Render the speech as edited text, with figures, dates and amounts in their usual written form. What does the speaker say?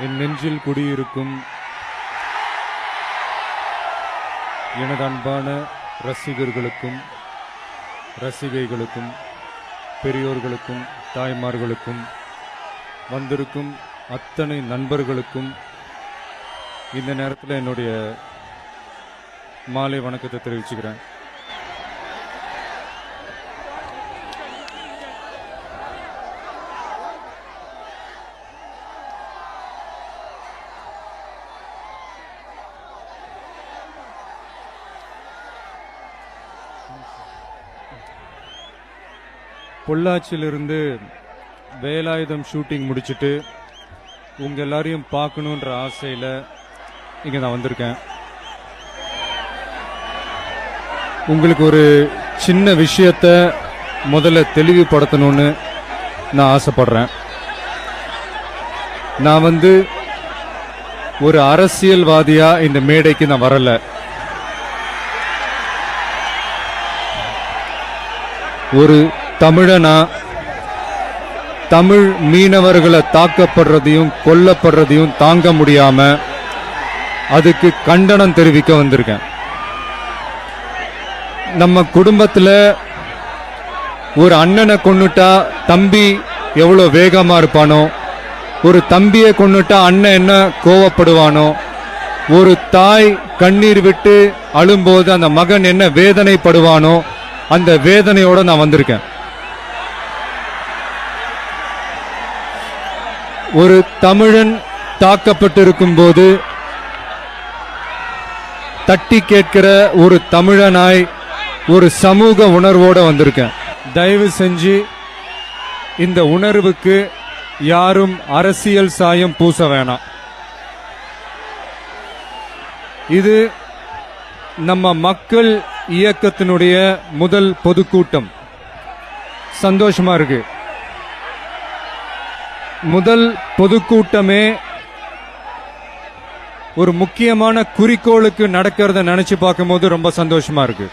என் நெஞ்சில் குடியிருக்கும் எனது அன்பான ரசிகர்களுக்கும் ரசிகைகளுக்கும் பெரியோர்களுக்கும் தாய்மார்களுக்கும் வந்திருக்கும் அத்தனை நண்பர்களுக்கும் இந்த நேரத்தில் என்னுடைய மாலை வணக்கத்தை தெரிவிச்சுக்கிறேன். பொள்ளாச்சியிலிருந்து வேலாயுதம் ஷூட்டிங் முடிச்சுட்டு உங்க எல்லாரையும் பார்க்கணுன்ற ஆசையில் இங்கே நான் வந்திருக்கேன். உங்களுக்கு ஒரு சின்ன விஷயத்த முதல்ல தெளிவுபடுத்தணும்னு நான் ஆசைப்படுறேன். நான் ஒரு அரசியல்வாதியா இந்த மேடைக்கு நான் வரல. ஒரு தமிழனா தமிழ் மீனவர்களை தாக்கப்படுறதையும் கொல்லப்படுறதையும் தாங்க முடியாம அதுக்கு கண்டனம் தெரிவிக்க வந்திருக்கேன். நம்ம குடும்பத்துல ஒரு அண்ணனை கொன்னுட்டா தம்பி எவ்வளவு வேகமா இருப்பானோ, ஒரு தம்பியை கொன்னுட்டா அண்ணன் என்ன கோவப்படுவானோ, ஒரு தாய் கண்ணீர் விட்டு அழும்போது அந்த மகன் என்ன வேதனைப்படுவானோ, அந்த வேதனையோட நான் வந்திருக்கேன். ஒரு தமிழன் தாக்கப்பட்டிருக்கும் போது தட்டி கேட்கிற ஒரு தமிழனாய் ஒரு சமூக உணர்வோட வந்திருக்கேன். தயவு செஞ்சு இந்த உணர்வுக்கு யாரும் அரசியல் சாயம் பூச வேணாம். இது நம்ம மக்கள் இயக்கத்தினுடைய முதல் பொதுக்கூட்டம். சந்தோஷமா இருக்கு. முதல் பொதுக்கூட்டமே ஒரு முக்கியமான குறிக்கோளுக்கு நடக்கிறத நினைச்சு பார்க்கும்போது ரொம்ப சந்தோஷமா இருக்கு.